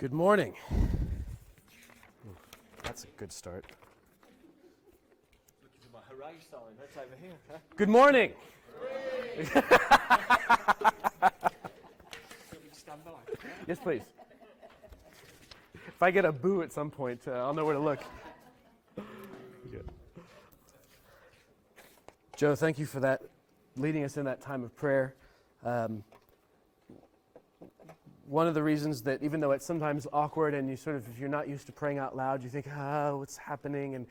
Good morning. That's a good start. Looking for my hooray sign. That's over here. Huh? Good morning. Stand by. Yes, please. If I get a boo at some point, I'll know where to look. Good. Joe, thank you for that, leading us in that time of prayer. One of the reasons that even though it's sometimes awkward and you sort of, if you're not used to praying out loud, you think, what's happening?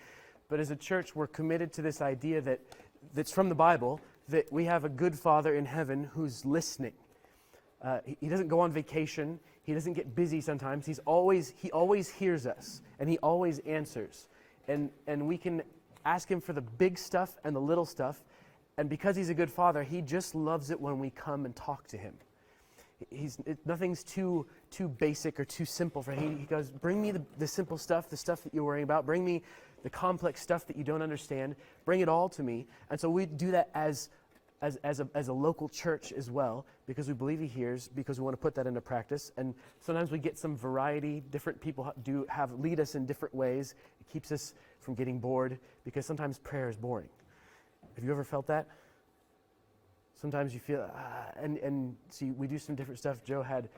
But as a church, we're committed to this idea that's from the Bible, that we have a good Father in heaven who's listening. He doesn't go on vacation. He doesn't get busy sometimes. He always hears us, and he always answers. And we can ask him for the big stuff and the little stuff. And because he's a good Father, he just loves it when we come and talk to him. Nothing's too basic or too simple for him. He goes, bring me the simple stuff, the stuff that you're worrying about. Bring me the complex stuff that you don't understand. Bring it all to me. And so we do that as a local church as well, because we believe he hears, because we want to put that into practice. And sometimes we get some variety. Different people lead us in different ways. It keeps us from getting bored, because sometimes prayer is boring. Have you ever felt that? Sometimes you feel, and see, we do some different stuff. Joe had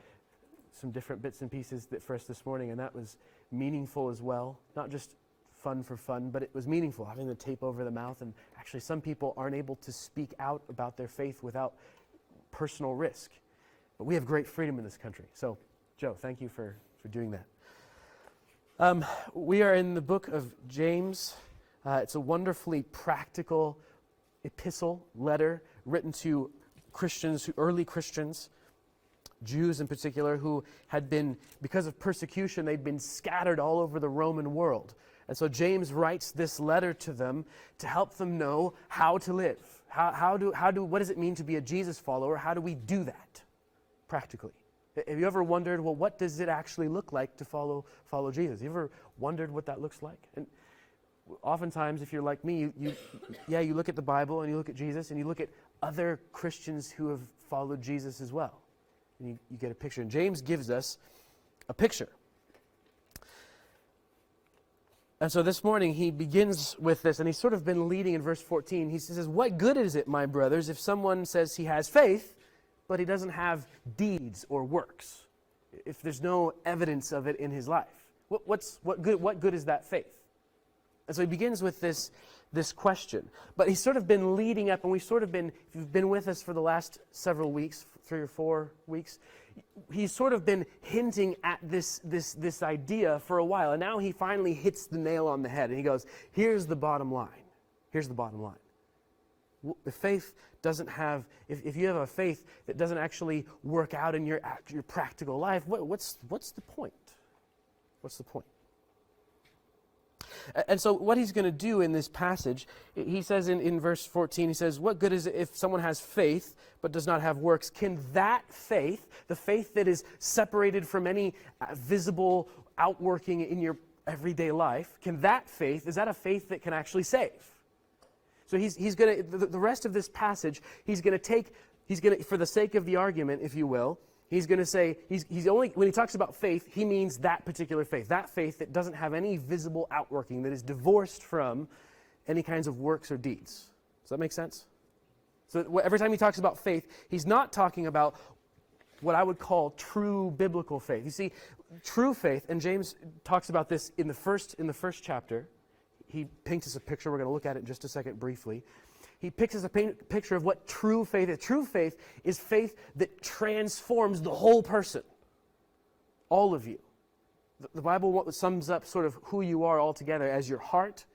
some different bits and pieces for us this morning, and that was meaningful as well. Not just fun for fun, but it was meaningful, having the tape over the mouth. And actually, some people aren't able to speak out about their faith without personal risk. But we have great freedom in this country. So, Joe, thank you for doing that. We are in the book of James. It's a wonderfully practical epistle, letter, written to Christians, early Christians, Jews in particular, who had been, because of persecution, they'd been scattered all over the Roman world. And so James writes this letter to them to help them know how to live. What does it mean to be a Jesus follower? How do we do that practically? Have you ever wondered, well, what does it actually look like to follow Jesus? You ever wondered what that looks like? And oftentimes, if you're like me, you look at the Bible and you look at Jesus and you look at other Christians who have followed Jesus as well. And you get a picture. And James gives us a picture. And so this morning he begins with this, and he's sort of been leading in verse 14. He says, "What good is it, my brothers, if someone says he has faith, but he doesn't have deeds or works? If there's no evidence of it in his life, what good is that faith?" And so he begins with this question. But he's sort of been leading up, and we've sort of been, if you've been with us for the last several weeks, 3 or 4 weeks, he's sort of been hinting at this idea for a while. And now he finally hits the nail on the head. And he goes, here's the bottom line. Here's the bottom line. If faith doesn't have, if you have a faith that doesn't actually work out in your practical life, what's the point? What's the point? And so what he's going to do in this passage, he says in verse 14, he says, "What good is it if someone has faith but does not have works? Can that faith, the faith that is separated from any visible outworking in your everyday life, can that faith, is that a faith that can actually save?" So he's going to, the rest of this passage, he's going to, for the sake of the argument, if you will, he's going to say, he's only, when he talks about faith, he means that particular faith. That faith that doesn't have any visible outworking, that is divorced from any kinds of works or deeds. Does that make sense? So every time he talks about faith, he's not talking about what I would call true biblical faith. You see, true faith, and James talks about this in the first chapter. He paints us a picture. We're going to look at it in just a second briefly. He picks us a picture of what true faith is. True faith is faith that transforms the whole person. All of you. The Bible sums up sort of who you are altogether as your heart,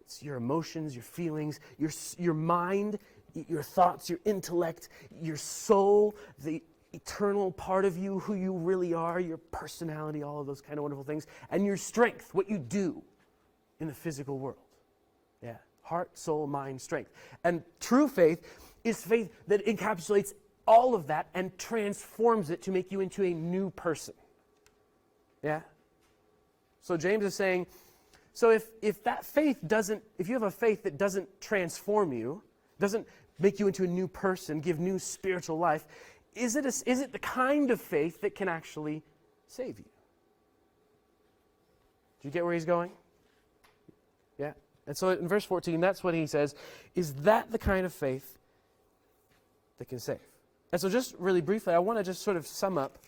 it's your emotions, your feelings, your mind, your thoughts, your intellect, your soul, the eternal part of you, who you really are, your personality, all of those kind of wonderful things, and your strength, what you do in the physical world. Yeah. Heart, soul, mind, strength. And true faith is faith that encapsulates all of that and transforms it to make you into a new person. Yeah? So James is saying, so if that faith doesn't, if you have a faith that doesn't transform you, doesn't make you into a new person, give new spiritual life, is it the kind of faith that can actually save you? Do you get where he's going? Yeah. And so in verse 14, that's what he says. Is that the kind of faith that can save? And so just really briefly, I want to just sort of sum up,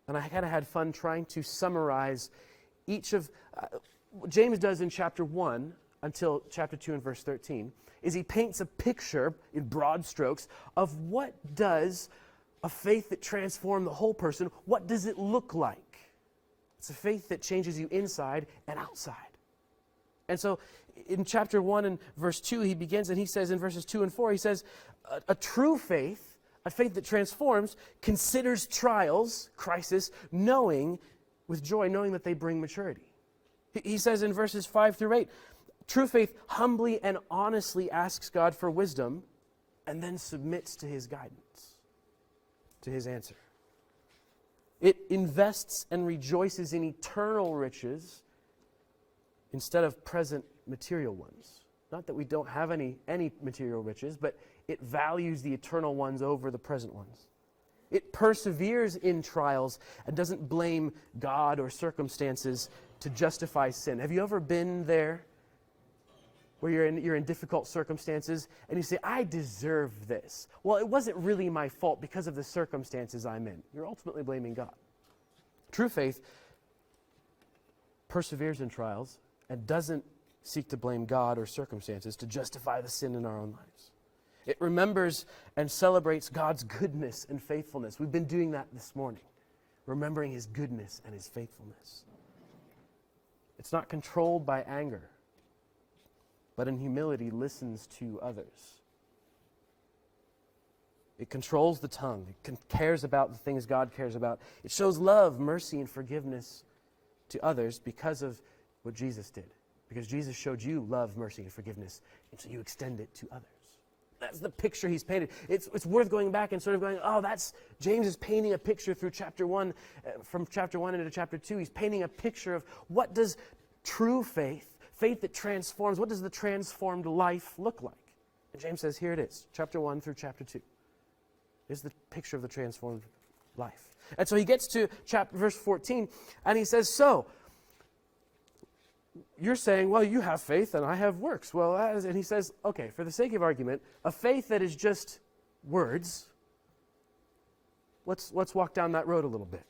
and I kind of had fun trying to summarize each of what James does in chapter 1 until chapter 2 and verse 13, is he paints a picture in broad strokes of what does a faith that transforms the whole person, what does it look like? It's a faith that changes you inside and outside. And so in chapter 1 and verse 2, he begins and he says in verses 2 and 4, he says, a true faith, a faith that transforms, considers trials, crisis, with joy, knowing that they bring maturity. He says in verses 5 through 8, true faith humbly and honestly asks God for wisdom and then submits to his guidance, to his answer. It invests and rejoices in eternal riches instead of present material ones. Not that we don't have any material riches, but it values the eternal ones over the present ones. It perseveres in trials and doesn't blame God or circumstances to justify sin. Have you ever been there where you're in difficult circumstances and you say, I deserve this? Well, it wasn't really my fault because of the circumstances I'm in. You're ultimately blaming God. True faith perseveres in trials and doesn't seek to blame God or circumstances to justify the sin in our own lives. It remembers and celebrates God's goodness and faithfulness. We've been doing that this morning, remembering his goodness and his faithfulness. It's not controlled by anger, but in humility listens to others. It controls the tongue. It cares about the things God cares about. It shows love, mercy, and forgiveness to others because of what Jesus did. Because Jesus showed you love, mercy, and forgiveness, and so you extend it to others. That's the picture he's painted. It's worth going back and sort of going, James is painting a picture through chapter 1, from chapter 1 into chapter 2. He's painting a picture of what does true faith that transforms, what does the transformed life look like? And James says, here it is, chapter 1 through chapter 2. Here's the picture of the transformed life. And so he gets to verse 14, and he says, so, you're saying, well, you have faith and I have works. Well, and he says, okay, for the sake of argument, a faith that is just words, let's walk down that road a little bit.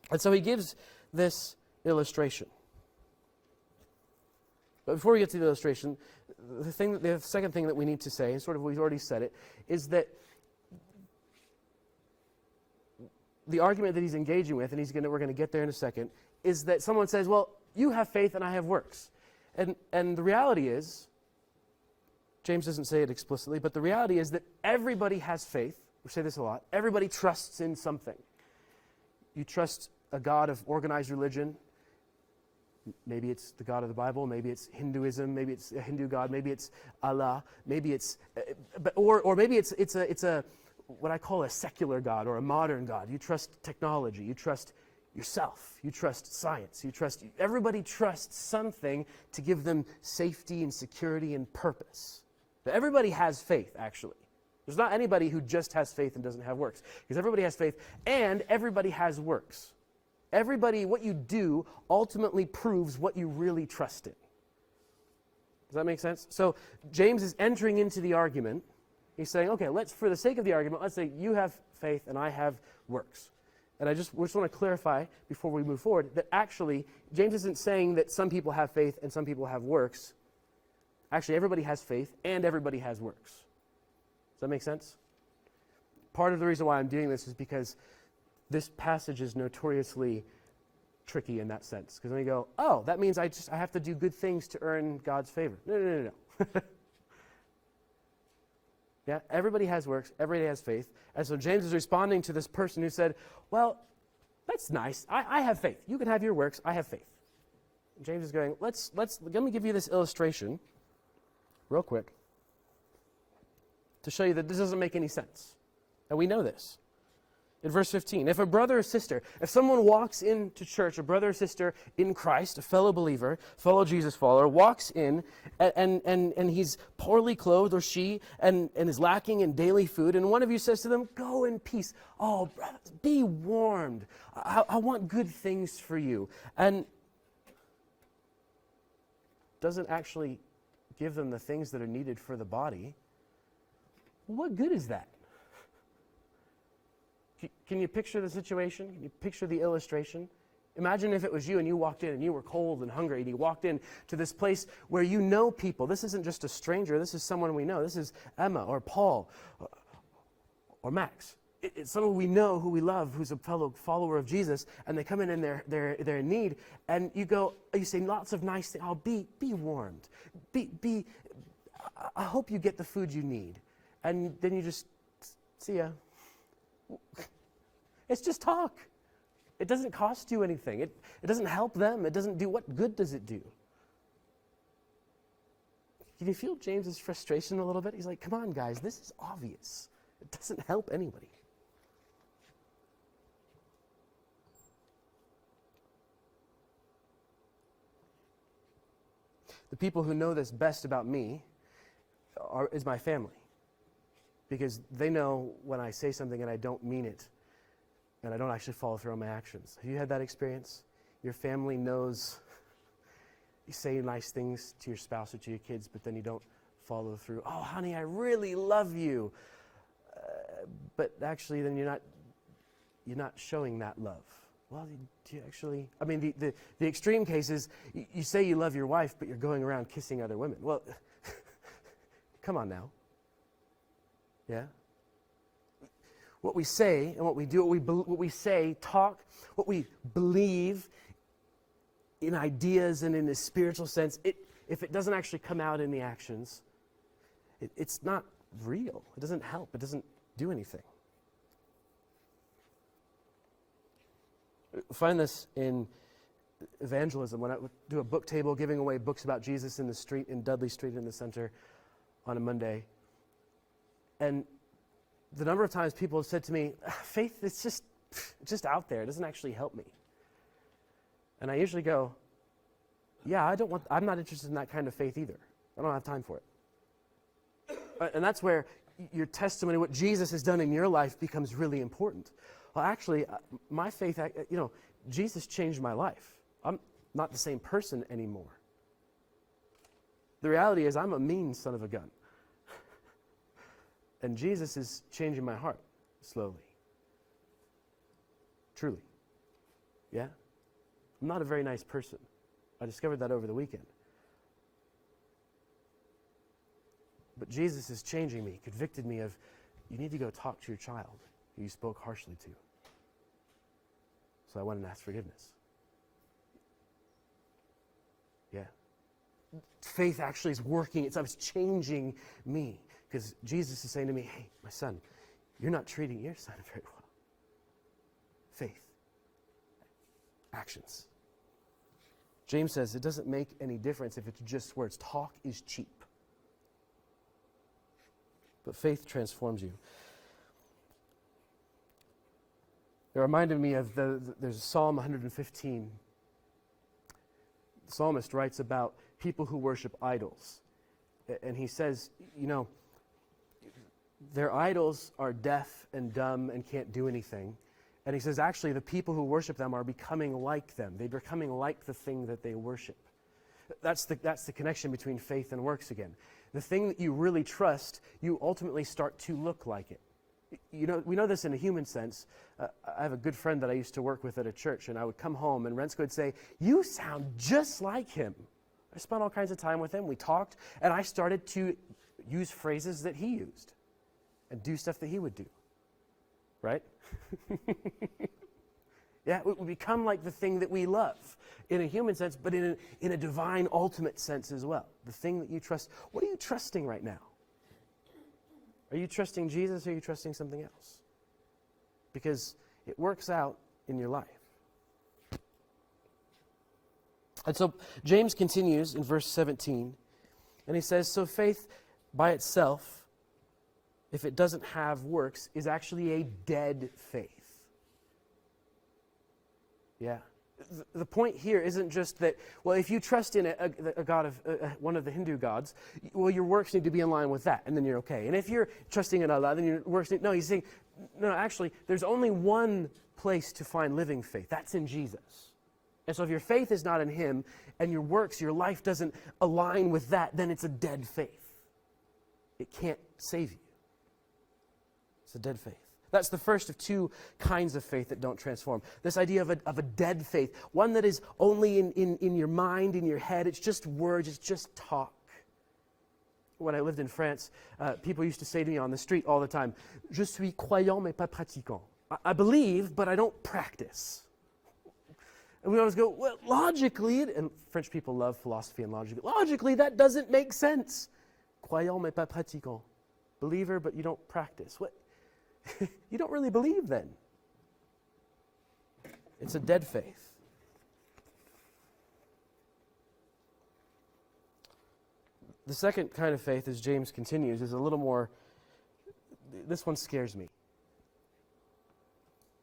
And so he gives this illustration. But before we get to the illustration, the second thing that we need to say, and sort of we've already said it, is that the argument that he's engaging with, and we're going to get there in a second, is that someone says, well, you have faith and I have works. And the reality is, James doesn't say it explicitly, but the reality is that everybody has faith. We say this a lot. Everybody trusts in something. You trust a God of organized religion. Maybe it's the God of the Bible. Maybe it's Hinduism. Maybe it's a Hindu God. Maybe it's Allah. Maybe it's, or maybe it's a what I call a secular God or a modern God. You trust technology. You trust yourself. You trust science. Everybody trusts something to give them safety and security and purpose. But everybody has faith, actually. There's not anybody who just has faith and doesn't have works. Because everybody has faith and everybody has works. Everybody, what you do ultimately proves what you really trust in. Does that make sense? So James is entering into the argument. He's saying, okay, for the sake of the argument, let's say you have faith and I have works. And we just want to clarify before we move forward that actually James isn't saying that some people have faith and some people have works. Actually, everybody has faith and everybody has works. Does that make sense? Part of the reason why I'm doing this is because this passage is notoriously tricky in that sense. Because then you go, oh, that means I have to do good things to earn God's favor. No. Yeah, everybody has works, everybody has faith. And so James is responding to this person who said, well, that's nice. I have faith. You can have your works. I have faith. And James is going, let me give you this illustration real quick to show you that this doesn't make any sense. And we know this. In verse 15, if a brother or sister, if someone walks into church, a brother or sister in Christ, a fellow believer, fellow Jesus follower, walks in and he's poorly clothed, or she, and is lacking in daily food, and one of you says to them, go in peace. Oh, brother, be warmed. I want good things for you. And doesn't actually give them the things that are needed for the body, what good is that? Can you picture the situation? Can you picture the illustration? Imagine if it was you and you walked in and you were cold and hungry and you walked in to this place where you know people. This isn't just a stranger. This is someone we know. This is Emma or Paul or Max. It's someone we know, who we love, who's a fellow follower of Jesus, and they come in and they're in need, and you say lots of nice things. Oh, be warmed. I hope you get the food you need. And then you just, see ya. It's just talk. It doesn't cost you anything. It doesn't help them. It doesn't do, what good does it do? Can you feel James's frustration a little bit? He's like, come on, guys, this is obvious. It doesn't help anybody. The people who know this best about me is my family. Because they know when I say something and I don't mean it, and I don't actually follow through on my actions. Have you had that experience? Your family knows you say nice things to your spouse or to your kids, but then you don't follow through. Oh, honey, I really love you. But actually, then you're not showing that love. Well, do you actually? I mean, the extreme case is you say you love your wife, but you're going around kissing other women. Well, come on now. Yeah? What we say and what we do, what we say, talk, what we believe in ideas and in a spiritual sense, if it doesn't actually come out in the actions, it's not real. It doesn't help. It doesn't do anything. Find this in evangelism. When I do a book table giving away books about Jesus in the street, in Dudley Street in the center on a Monday. And the number of times people have said to me, faith, it's just out there. It doesn't actually help me. And I usually go, yeah, I'm not interested in that kind of faith either. I don't have time for it. And that's where your testimony, what Jesus has done in your life, becomes really important. Well, actually, my faith, Jesus changed my life. I'm not the same person anymore. The reality is I'm a mean son of a gun. And Jesus is changing my heart slowly. Truly. Yeah? I'm not a very nice person. I discovered that over the weekend. But Jesus is changing me, convicted me of, you need to go talk to your child who you spoke harshly to. So I went and asked forgiveness. Yeah. Faith actually is working. It's changing me. Because Jesus is saying to me, hey, my son, you're not treating your son very well. Faith. Actions. James says it doesn't make any difference if it's just words. Talk is cheap. But faith transforms you. It reminded me of there's Psalm 115. The psalmist writes about people who worship idols. And he says, their idols are deaf and dumb and can't do anything. And he says, actually, the people who worship them are becoming like them. They're becoming like the thing that they worship. That's the connection between faith and works again. The thing that you really trust, you ultimately start to look like it. We know this in a human sense. I have a good friend that I used to work with at a church, and I would come home, and Rensko would say, you sound just like him. I spent all kinds of time with him. We talked, and I started to use phrases that he used and do stuff that he would do. Right? Yeah, we become like the thing that we love in a human sense, but in a divine, ultimate sense as well. The thing that you trust. What are you trusting right now? Are you trusting Jesus or are you trusting something else? Because it works out in your life. And so James continues in verse 17, and he says, so faith by itself, if it doesn't have works, is actually a dead faith. Yeah. The point here isn't just that, well, if you trust in a god of one of the Hindu gods, well, your works need to be in line with that, and then you're okay. And if you're trusting in Allah, then your works need... No, he's saying, no, actually, there's only one place to find living faith. That's in Jesus. And so if your faith is not in him, and your works, your life doesn't align with that, then it's a dead faith. It can't save you. It's a dead faith. That's the first of two kinds of faith that don't transform. This idea of a dead faith, one that is only in your mind, in your head. It's just words, it's just talk. When I lived in France, people used to say to me on the street all the time, "Je suis croyant mais pas pratiquant." I believe, but I don't practice. And we always go, well, logically, and French people love philosophy and logic, logically that doesn't make sense. Croyant mais pas pratiquant. Believer, but you don't practice. What? You don't really believe then. It's a dead faith. The second kind of faith, as James continues, is a little more, this one scares me.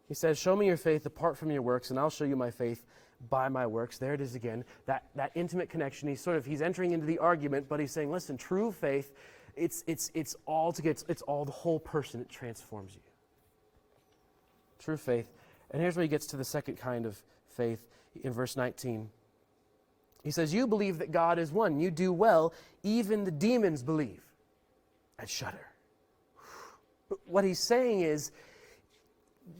He says, "Show me your faith apart from your works, and I'll show you my faith by my works." There it is again, that intimate connection. He's entering into the argument, but he's saying, listen, true faith, it's all together, it's all the whole person. It transforms you. True faith. And here's where he gets to the second kind of faith in verse 19. He says, "You believe that God is one. You do well. Even the demons believe and shudder." What he's saying is,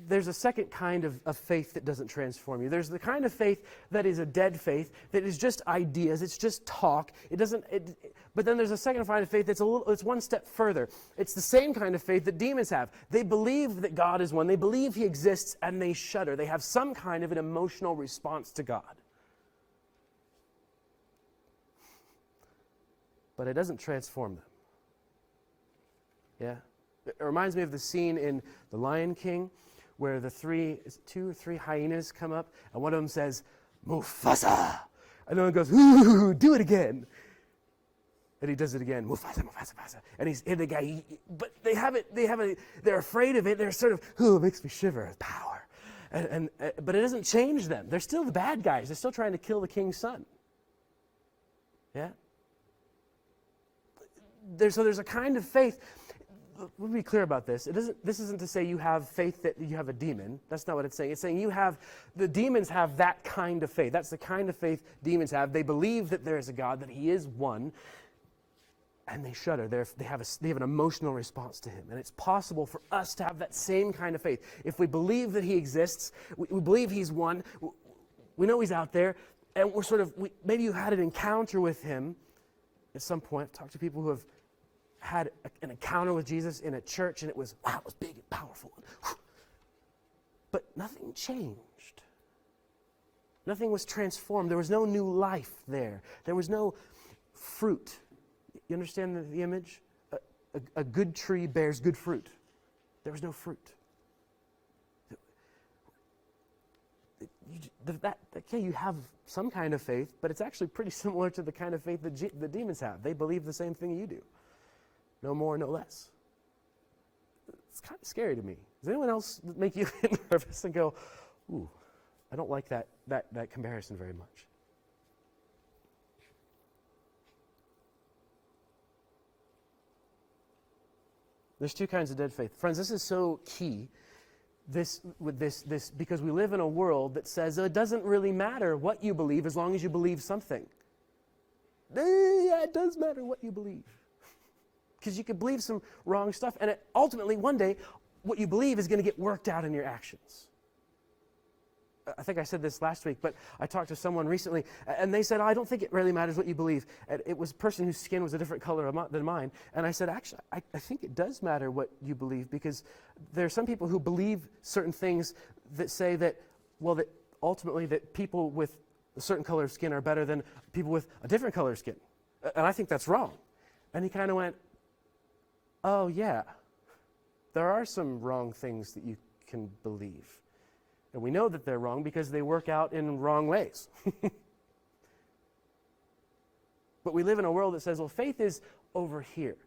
there's a second kind of faith that doesn't transform you. There's the kind of faith that is a dead faith, that is just ideas, it's just talk. But then there's a second kind of faith it's one step further. It's the same kind of faith that demons have. They believe that God is one. They believe he exists, and they shudder. They have some kind of an emotional response to God. But it doesn't transform them. Yeah? It reminds me of the scene in The Lion King where two or three hyenas come up, and one of them says, "Mufasa!" And the one goes, "Ooh, do it again." And he does it again, "Mufasa, Mufasa, Mufasa." And he's in the guy, but they're afraid of it. They're sort of, "Ooh, it makes me shiver with power." But it doesn't change them. They're still the bad guys. They're still trying to kill the king's son. Yeah? There's a kind of faith. Let me be clear about this. This isn't to say you have faith that you have a demon. That's not what it's saying. It's saying the demons have that kind of faith. That's the kind of faith demons have. They believe that there is a God, that he is one, and they shudder. They have an emotional response to him. And it's possible for us to have that same kind of faith. If we believe that he exists, we believe he's one, we know he's out there, and maybe you had an encounter with him at some point. I've talked to people who have had an encounter with Jesus in a church, and it was big and powerful. But nothing changed. Nothing was transformed. There was no new life there. There was no fruit. You understand the image? A good tree bears good fruit. There was no fruit. You have some kind of faith, but it's actually pretty similar to the kind of faith that the demons have. They believe the same thing you do. No more, no less. It's kind of scary to me. Does anyone else make you get nervous and go, "Ooh, I don't like that comparison very much"? There's two kinds of dead faith. Friends, this is so key. This because we live in a world that says it doesn't really matter what you believe as long as you believe something. Yeah, it does matter what you believe. Because you could believe some wrong stuff, and ultimately, one day, what you believe is going to get worked out in your actions. I think I said this last week, but I talked to someone recently, and they said, "I don't think it really matters what you believe." And it was a person whose skin was a different color than mine. And I said, "Actually, I think it does matter what you believe, because there are some people who believe certain things that say that ultimately that people with a certain color of skin are better than people with a different color of skin. And I think that's wrong." And he kind of went, "Oh, yeah, there are some wrong things that you can believe. And we know that they're wrong because they work out in wrong ways." But we live in a world that says, well, faith is over here.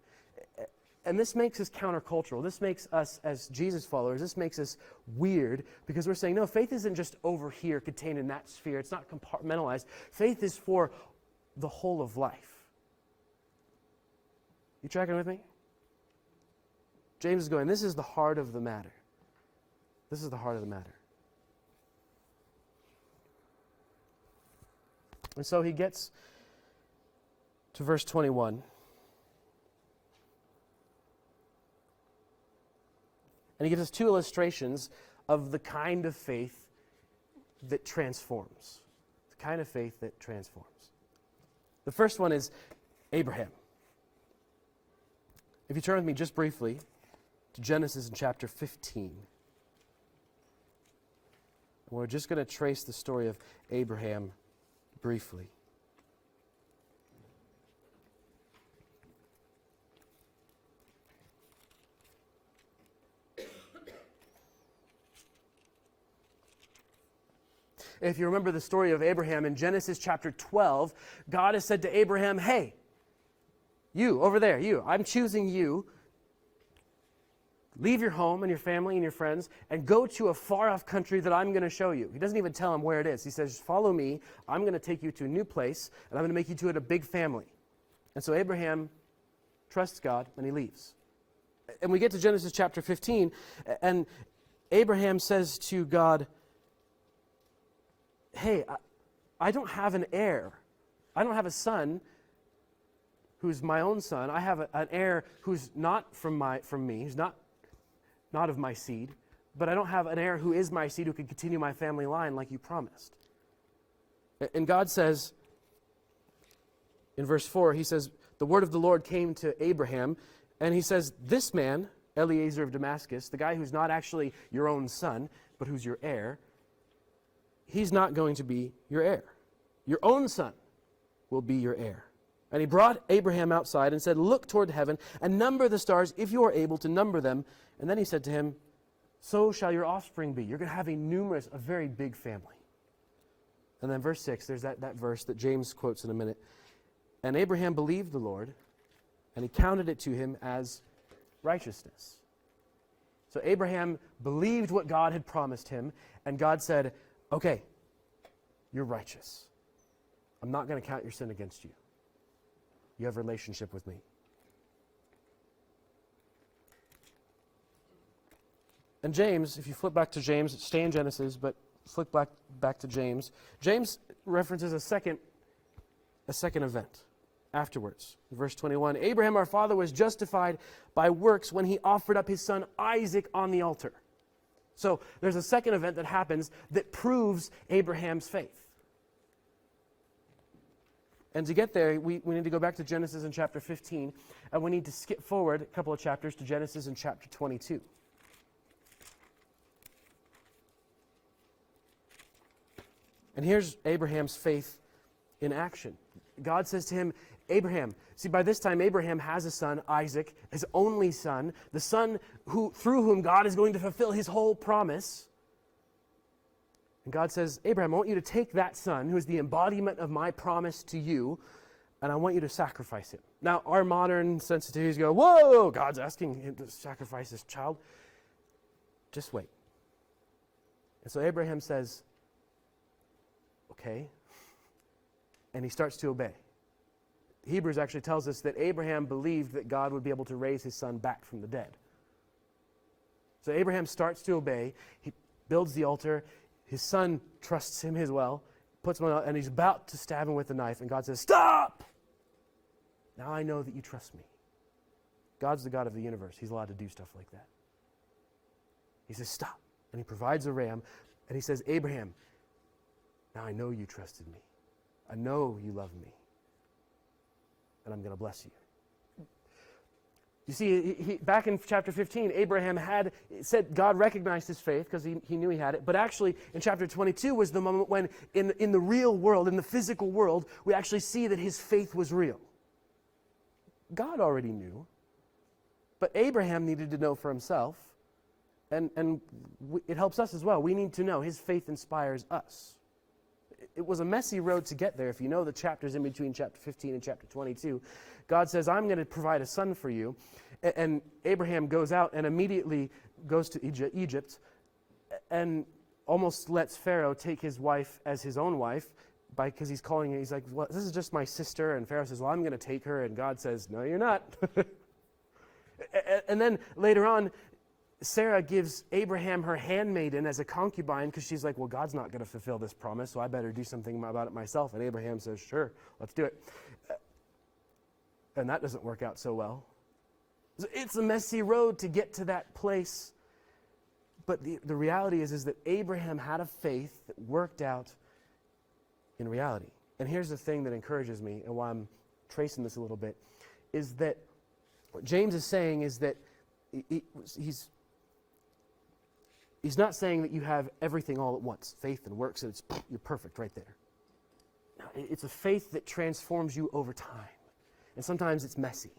And this makes us countercultural. This makes us, as Jesus followers, this makes us weird, because we're saying, no, faith isn't just over here, contained in that sphere. It's not compartmentalized. Faith is for the whole of life. You tracking with me? James is going, this is the heart of the matter. This is the heart of the matter. And so he gets to verse 21. And he gives us two illustrations of the kind of faith that transforms. The kind of faith that transforms. The first one is Abraham. If you turn with me just briefly to Genesis in chapter 15. We're just going to trace the story of Abraham briefly. If you remember the story of Abraham in Genesis chapter 12, God has said to Abraham, hey, you over there, you, I'm choosing you. Leave your home and your family and your friends and go to a far-off country that I'm going to show you. He doesn't even tell him where it is. He says, follow me. I'm going to take you to a new place, and I'm going to make you to it a big family. And so Abraham trusts God, and he leaves. And we get to Genesis chapter 15, and Abraham says to God, hey, I don't have an heir. I don't have a son who's my own son. I have an heir who's not from me, who's not of my seed, but I don't have an heir who is my seed who can continue my family line like you promised. And God says, in verse 4, he says, the word of the Lord came to Abraham, and he says, this man, Eliezer of Damascus, the guy who's not actually your own son, but who's your heir, he's not going to be your heir. Your own son will be your heir. And he brought Abraham outside and said, look toward heaven and number the stars if you are able to number them. And then he said to him, so shall your offspring be. You're going to have a very big family. And then verse 6, there's that verse that James quotes in a minute. And Abraham believed the Lord, and he counted it to him as righteousness. So Abraham believed what God had promised him, and God said, okay, you're righteous. I'm not going to count your sin against you. You have a relationship with me. And James, if you flip back to James, stay in Genesis, but flip back to James. James references a second event afterwards. Verse 21, Abraham our father was justified by works when he offered up his son Isaac on the altar. So there's a second event that happens that proves Abraham's faith. And to get there, we need to go back to Genesis in chapter 15, and we need to skip forward a couple of chapters to Genesis in chapter 22. And here's Abraham's faith in action. God says to him, Abraham, see, by this time Abraham has a son, Isaac, his only son, the son through whom God is going to fulfill his whole promise. And God says, Abraham, I want you to take that son, who is the embodiment of my promise to you, and I want you to sacrifice him. Now, our modern sensitivities go, whoa, God's asking him to sacrifice his child. Just wait. And so Abraham says, okay, and he starts to obey. Hebrews actually tells us that Abraham believed that God would be able to raise his son back from the dead. So Abraham starts to obey. He builds the altar. His son trusts him as well, puts him on, and he's about to stab him with a knife, and God says, stop! Now I know that you trust me. God's the God of the universe. He's allowed to do stuff like that. He says, stop. And he provides a ram, and he says, Abraham, now I know you trusted me. I know you love me. And I'm going to bless you. You see, back in chapter 15, Abraham had said God recognized his faith because he knew he had it. But actually, in chapter 22 was the moment when, in the real world, in the physical world, we actually see that his faith was real. God already knew. But Abraham needed to know for himself. And it helps us as well. We need to know. His faith inspires us. It was a messy road to get there. If you know the chapters in between chapter 15 and chapter 22, God says, I'm going to provide a son for you. And Abraham goes out and immediately goes to Egypt and almost lets Pharaoh take his wife as his own wife because he's calling it. He's like, well, this is just my sister. And Pharaoh says, well, I'm going to take her. And God says, no, you're not. And then later on, Sarah gives Abraham her handmaiden as a concubine because she's like, well, God's not going to fulfill this promise, so I better do something about it myself. And Abraham says, sure, let's do it. And that doesn't work out so well. It's a messy road to get to that place. But the reality is that Abraham had a faith that worked out in reality. And here's the thing that encourages me, and why I'm tracing this a little bit, is that what James is saying is that he's not saying that you have everything all at once, faith and works, and you're perfect right there. No, it's a faith that transforms you over time. And sometimes it's messy.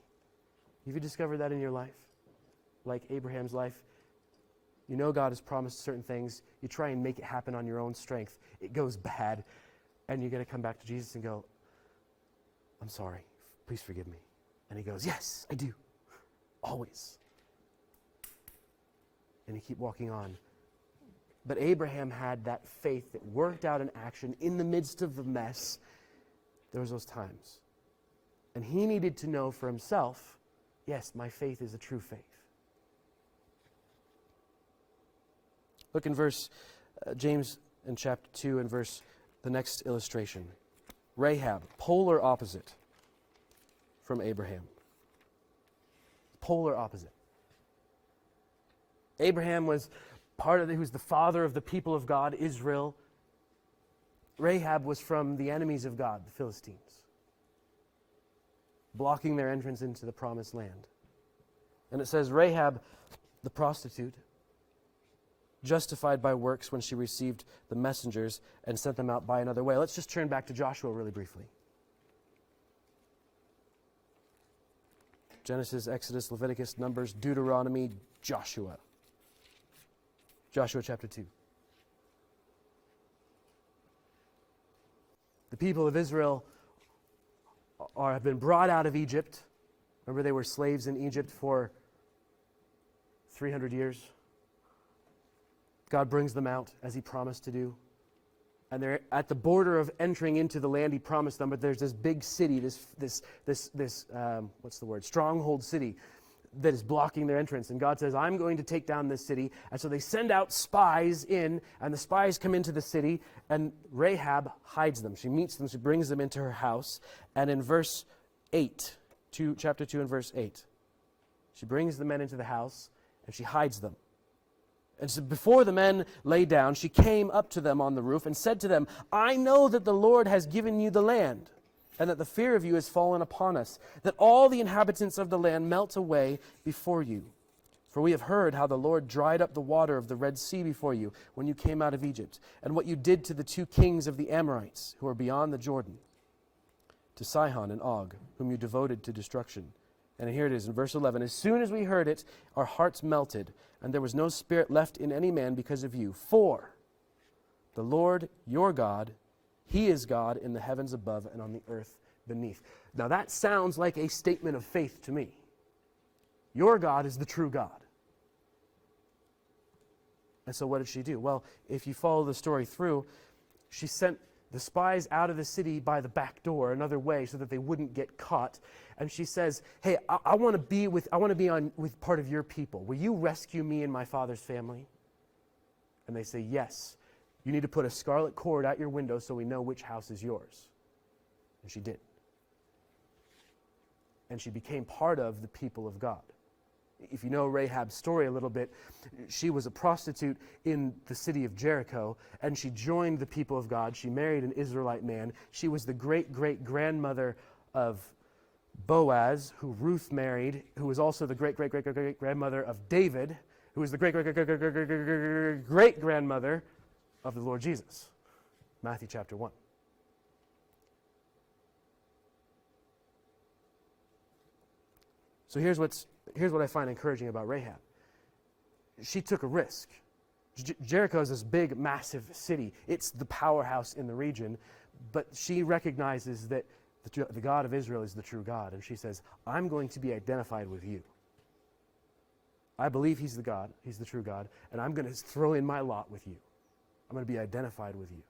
Have you discovered that in your life? Like Abraham's life? You know God has promised certain things. You try and make it happen on your own strength. It goes bad. And you're going to come back to Jesus and go, I'm sorry. Please forgive me. And he goes, yes, I do. Always. And you keep walking on. But Abraham had that faith that worked out in action in the midst of the mess. There was those times. And he needed to know for himself, yes, my faith is a true faith. Look in James in chapter 2 and the next illustration. Rahab, polar opposite from Abraham. Polar opposite. Abraham was he was the father of the people of God, Israel. Rahab was from the enemies of God, the Philistines, blocking their entrance into the promised land. And it says, Rahab, the prostitute, justified by works when she received the messengers and sent them out by another way. Let's just turn back to Joshua really briefly. Genesis, Exodus, Leviticus, Numbers, Deuteronomy, Joshua. Joshua chapter 2. The people of Israel have been brought out of Egypt. Remember, they were slaves in Egypt for 300 years. God brings them out as he promised to do. And they're at the border of entering into the land he promised them, but there's this big city, this stronghold city that is blocking their entrance. And God says, I'm going to take down this city. And so they send out spies in, and the spies come into the city, and Rahab hides them. She meets them, she brings them into her house. And in verse 8, chapter 2 and verse 8, she brings the men into the house, and she hides them. And so before the men lay down, she came up to them on the roof and said to them, I know that the Lord has given you the land, and that the fear of you has fallen upon us, that all the inhabitants of the land melt away before you. For we have heard how the Lord dried up the water of the Red Sea before you when you came out of Egypt, and what you did to the 2 kings of the Amorites who are beyond the Jordan, to Sihon and Og, whom you devoted to destruction. And here it is in verse 11. As soon as we heard it, our hearts melted, and there was no spirit left in any man because of you. For the Lord your God, he is God in the heavens above and on the earth beneath. Now that sounds like a statement of faith to me. Your God is the true God. And so what did she do? Well, if you follow the story through, she sent the spies out of the city by the back door, another way, so that they wouldn't get caught. And she says, hey, I want to be with part of your people. Will you rescue me and my father's family? And they say, yes. You need to put a scarlet cord out your window so we know which house is yours. And she did. And she became part of the people of God. If you know Rahab's story a little bit, she was a prostitute in the city of Jericho, and she joined the people of God. She married an Israelite man. She was the great-great-grandmother of Boaz, who Ruth married, who was also the great-great-great-great-grandmother of David, who was the great-great-great-great-great-grandmother of the Lord Jesus. Matthew chapter 1. So here's what I find encouraging about Rahab. She took a risk. Jericho is this big, massive city. It's the powerhouse in the region, but she recognizes that the God of Israel is the true God, and she says, I'm going to be identified with you. I believe he's the God, he's the true God, and I'm going to throw in my lot with you. I'm going to be identified with you.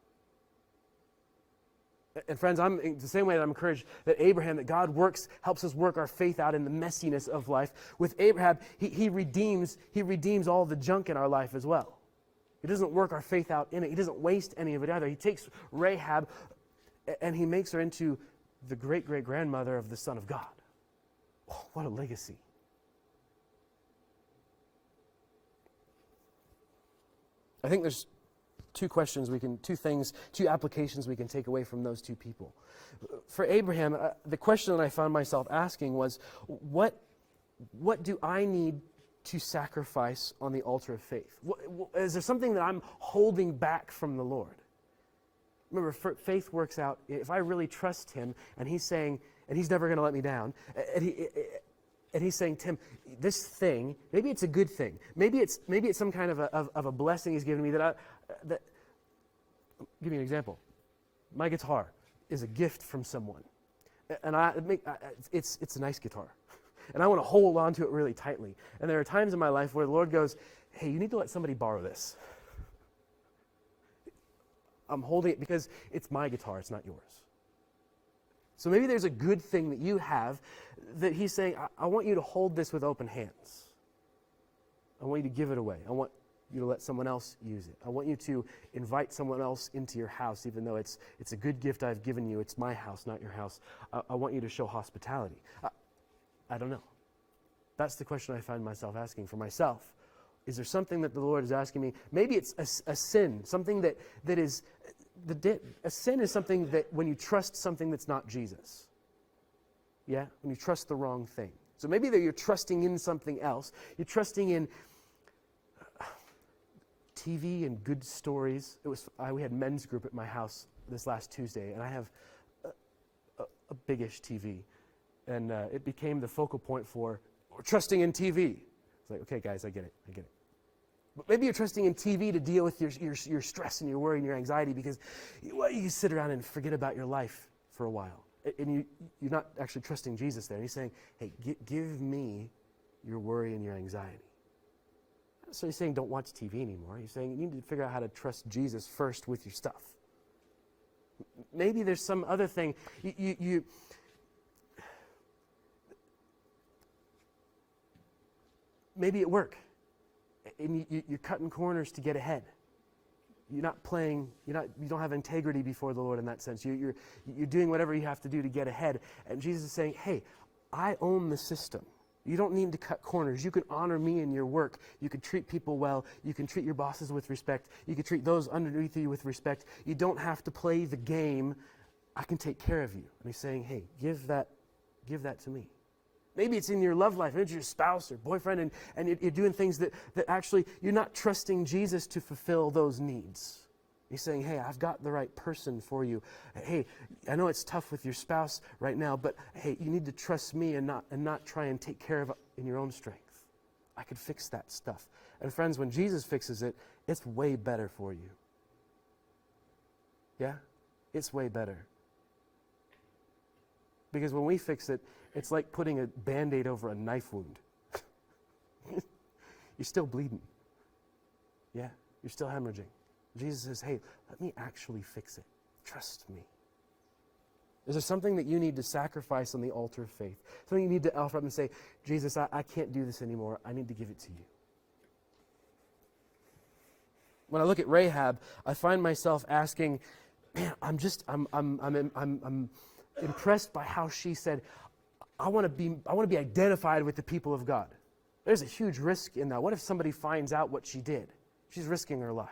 And friends, I'm in the same way that I'm encouraged that Abraham, that God helps us work our faith out in the messiness of life. With Abraham, he redeems all the junk in our life as well. He doesn't work our faith out in it. He doesn't waste any of it either. He takes Rahab and he makes her into the great-great-grandmother of the Son of God. Oh, what a legacy. I think there's two applications we can take away from those two people. For Abraham, the question that I found myself asking was, what do I need to sacrifice on the altar of faith? Is there something that I'm holding back from the Lord? Remember, faith works out, if I really trust Him, and He's saying, and He's never going to let me down, and He's saying, Tim, this thing, maybe it's a good thing. Maybe it's some kind of a blessing He's given me that I'll give you an example. My guitar is a gift from someone, and it's a nice guitar, and I want to hold on to it really tightly. And there are times in my life where the Lord goes, "Hey, you need to let somebody borrow this." I'm holding it because it's my guitar; it's not yours. So maybe there's a good thing that you have that He's saying, I want you to hold this with open hands. I want you to give it away. I want you to let someone else use it. I want you to invite someone else into your house, even though it's a good gift I've given you. It's my house, not your house. I want you to show hospitality. I don't know. That's the question I find myself asking for myself. Is there something that the Lord is asking me? Maybe it's a sin, something that is... A sin is something that when you trust something that's not Jesus. Yeah? When you trust the wrong thing. So maybe that you're trusting in something else. You're trusting in TV and good stories. We had men's group at my house this last Tuesday, and I have a biggish TV. And it became the focal point for trusting in TV. It's like, okay, guys, I get it. But maybe you're trusting in TV to deal with your stress and your worry and your anxiety because you sit around and forget about your life for a while. And you're not actually trusting Jesus there. And He's saying, hey, give me your worry and your anxiety. So He's saying don't watch TV anymore. He's saying you need to figure out how to trust Jesus first with your stuff. Maybe there's some other thing. Maybe at work. And you're cutting corners to get ahead. You're not playing. You don't have integrity before the Lord in that sense. You're doing whatever you have to do to get ahead. And Jesus is saying, "Hey, I own the system. You don't need to cut corners. You can honor me in your work. You can treat people well. You can treat your bosses with respect. You can treat those underneath you with respect. You don't have to play the game. I can take care of you." And He's saying, "Hey, give that to me." Maybe it's in your love life, maybe it's your spouse or boyfriend, and you're doing things that actually you're not trusting Jesus to fulfill those needs. He's saying, hey, I've got the right person for you. Hey, I know it's tough with your spouse right now, but hey, you need to trust me and not try and take care of it in your own strength. I could fix that stuff. And friends, when Jesus fixes it, it's way better for you. Yeah? It's way better. Because when we fix it, it's like putting a Band-Aid over a knife wound. You're still bleeding. Yeah, you're still hemorrhaging. Jesus says, hey, let me actually fix it. Trust me. Is there something that you need to sacrifice on the altar of faith? Something you need to offer up and say, Jesus, I can't do this anymore. I need to give it to you. When I look at Rahab, I find myself asking, man, I'm impressed by how she said, I want to be identified with the people of God. There's a huge risk in that. What if somebody finds out what she did? She's risking her life.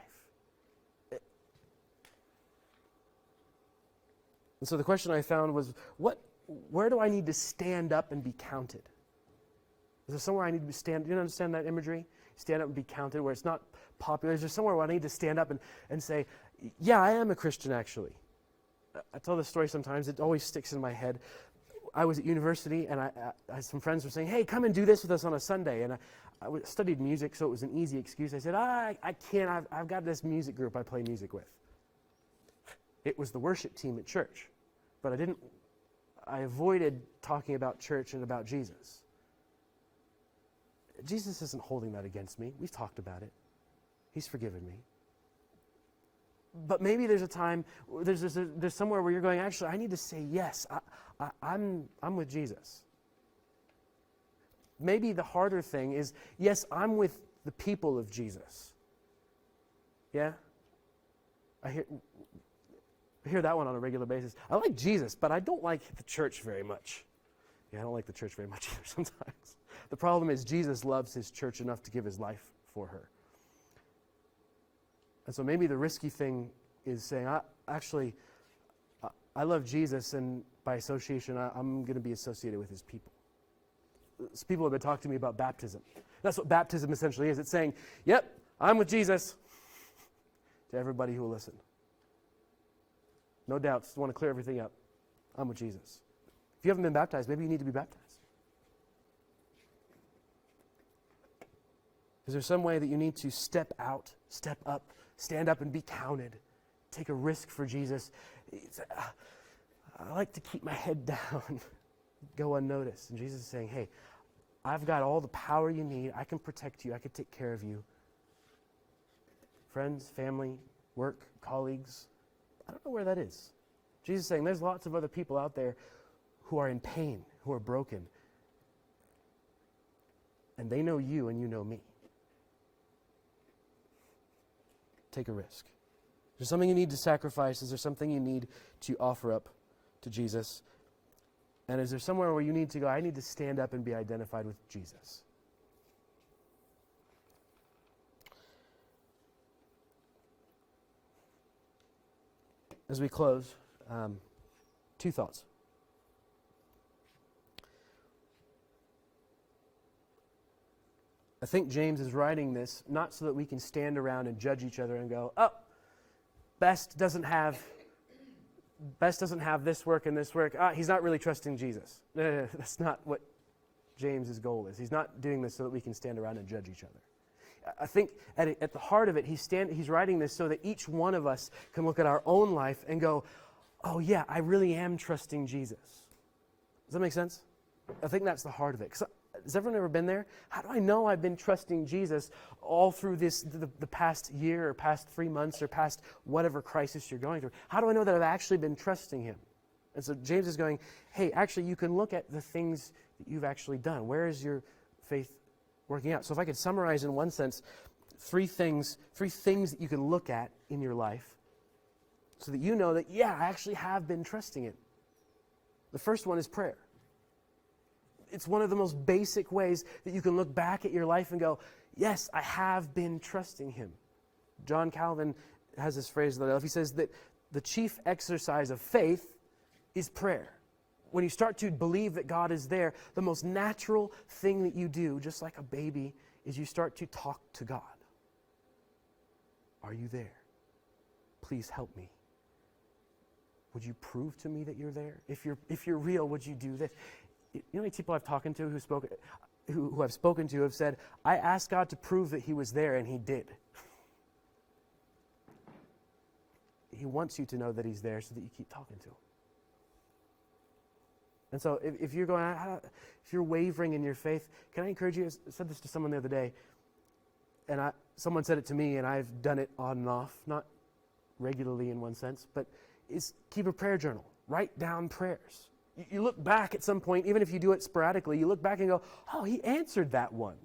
And so the question I found was, where do I need to stand up and be counted? Is there somewhere I need to stand? Do you understand that imagery? Stand up and be counted, where it's not popular. Is there somewhere where I need to stand up and say, yeah, I am a Christian, actually? I tell this story sometimes. It always sticks in my head. I was at university, and some friends were saying, hey, come and do this with us on a Sunday. And I studied music, so it was an easy excuse. I said, I can't. I've got this music group I play music with. It was the worship team at church. But I avoided talking about church and about Jesus. Jesus isn't holding that against me. We've talked about it. He's forgiven me. But maybe there's a time, there's somewhere where you're going, actually, I need to say yes. I'm with Jesus. Maybe the harder thing is, yes, I'm with the people of Jesus. Yeah? I hear that one on a regular basis. I like Jesus, but I don't like the church very much. Yeah, I don't like the church very much either sometimes. The problem is Jesus loves his church enough to give his life for her. And so maybe the risky thing is saying, I love Jesus, and by association, I'm going to be associated with his people. Some people have been talking to me about baptism. That's what baptism essentially is. It's saying, yep, I'm with Jesus, to everybody who will listen. No doubts. I want to clear everything up. I'm with Jesus. If you haven't been baptized, maybe you need to be baptized. Is there some way that you need to step out, step up, stand up and be counted? Take a risk for Jesus. I like to keep my head down, go unnoticed. And Jesus is saying, hey, I've got all the power you need. I can protect you. I can take care of you. Friends, family, work, colleagues. I don't know where that is. Jesus is saying there's lots of other people out there who are in pain, who are broken. And they know you and you know me. Take a risk. Is there something you need to sacrifice? Is there something you need to offer up to Jesus? And is there somewhere where you need to go, I need to stand up and be identified with Jesus? As we close, two thoughts. I think James is writing this not so that we can stand around and judge each other and go, oh, Best doesn't have this work and this work. He's not really trusting Jesus. No, that's not what James's goal is. He's not doing this so that we can stand around and judge each other. I think at the heart of it, he's writing this so that each one of us can look at our own life and go, oh yeah, I really am trusting Jesus. Does that make sense? I think that's the heart of it. 'Cause has everyone ever been there? How do I know I've been trusting Jesus all through the past year or past 3 months or past whatever crisis you're going through? How do I know that I've actually been trusting him? And so James is going, hey, actually you can look at the things that you've actually done. Where is your faith working out? So if I could summarize in one sense, three things that you can look at in your life so that you know that, yeah, I actually have been trusting it. The first one is prayer. It's one of the most basic ways that you can look back at your life and go, yes, I have been trusting him. John Calvin has this phrase that I love. He says that the chief exercise of faith is prayer. When you start to believe that God is there, the most natural thing that you do, just like a baby, is you start to talk to God. Are you there? Please help me. Would you prove to me that you're there? If you're real, would you do this? You know how many people I've talked to who I've spoken to have said, I asked God to prove that he was there, and he did. He wants you to know that he's there so that you keep talking to him. And so if you're going, if you're wavering in your faith, can I encourage you? I said this to someone the other day, and someone said it to me, and I've done it on and off, not regularly in one sense, but is keep a prayer journal. Write down prayers. You look back at some point, even if you do it sporadically, you look back and go, oh, he answered that one.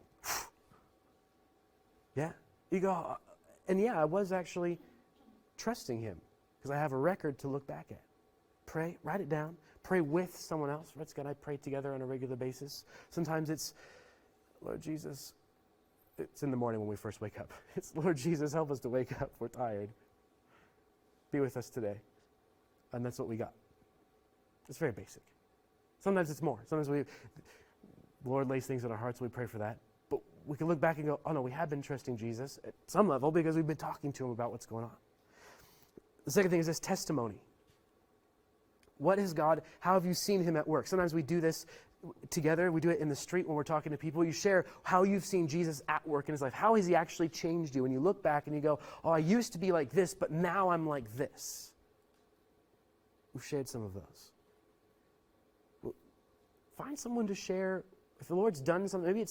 Yeah. You go, and yeah, I was actually trusting him because I have a record to look back at. Pray, write it down. Pray with someone else. Right, Scott and I pray together on a regular basis. Sometimes it's, Lord Jesus, it's in the morning when we first wake up. It's, Lord Jesus, help us to wake up. We're tired. Be with us today. And that's what we got. It's very basic. Sometimes it's more. Sometimes the Lord lays things on our hearts, and we pray for that. But we can look back and go, oh no, we have been trusting Jesus at some level because we've been talking to him about what's going on. The second thing is this testimony. What is God, how have you seen him at work? Sometimes we do this together. We do it in the street when we're talking to people. You share how you've seen Jesus at work in his life. How has he actually changed you? And you look back and you go, oh, I used to be like this, but now I'm like this. We've shared some of those. Find someone to share If the Lord's done something, maybe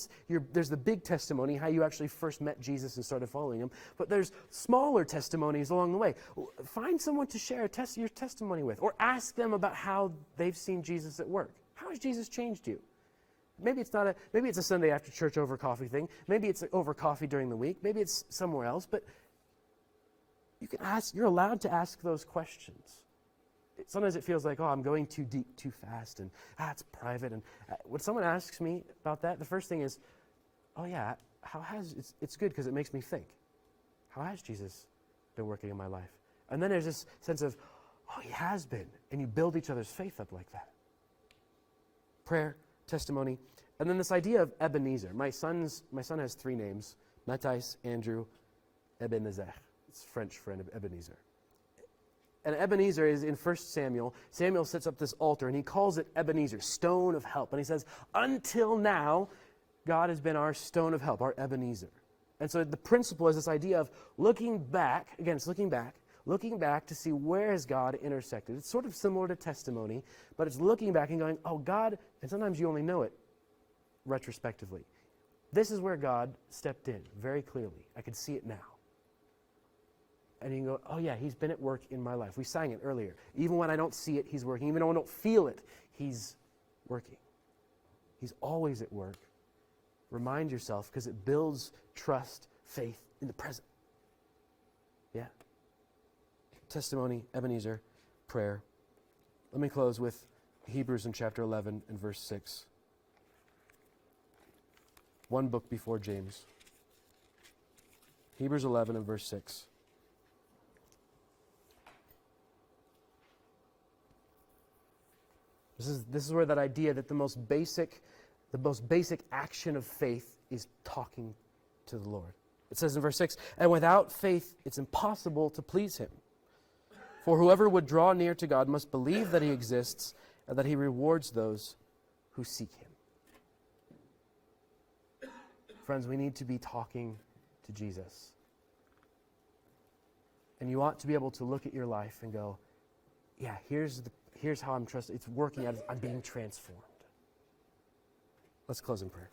there's the big testimony, how you actually first met Jesus and started following him, but there's smaller testimonies along the way. Find someone to share your testimony with, or ask them about how they've seen Jesus at work. How has Jesus changed you? Maybe it's a Sunday after church over coffee thing. Maybe it's over coffee during the week. Maybe it's somewhere else, but you're allowed to ask those questions. Sometimes it feels like, I'm going too deep too fast, and it's private. And when someone asks me about that, the first thing is, it's good because it makes me think. How has Jesus been working in my life? And then there's this sense of, he has been. And you build each other's faith up like that. Prayer, testimony, and then this idea of Ebenezer. My son has 3 names: Matthijs, Andrew, Ebenezer. It's French for Ebenezer. And Ebenezer is in 1 Samuel. Samuel sets up this altar, and he calls it Ebenezer, stone of help. And he says, until now, God has been our stone of help, our Ebenezer. And so the principle is this idea of looking back. Again, it's looking back to see where has God intersected. It's sort of similar to testimony, but it's looking back and going, God, and sometimes you only know it retrospectively. This is where God stepped in very clearly. I can see it now. And you can go, he's been at work in my life. We sang it earlier. Even when I don't see it, he's working. Even when I don't feel it, he's working. He's always at work. Remind yourself, because it builds trust, faith in the present. Yeah. Testimony, Ebenezer, prayer. Let me close with Hebrews in chapter 11 and verse 6. One book before James. Hebrews 11 and verse 6. This is where that idea that the most basic action of faith is talking to the Lord. It says in verse 6, and without faith it's impossible to please him. For whoever would draw near to God must believe that he exists and that he rewards those who seek him. Friends, we need to be talking to Jesus. And you ought to be able to look at your life and go, here's how I'm trusting. It's working out. I'm being transformed. Let's close in prayer.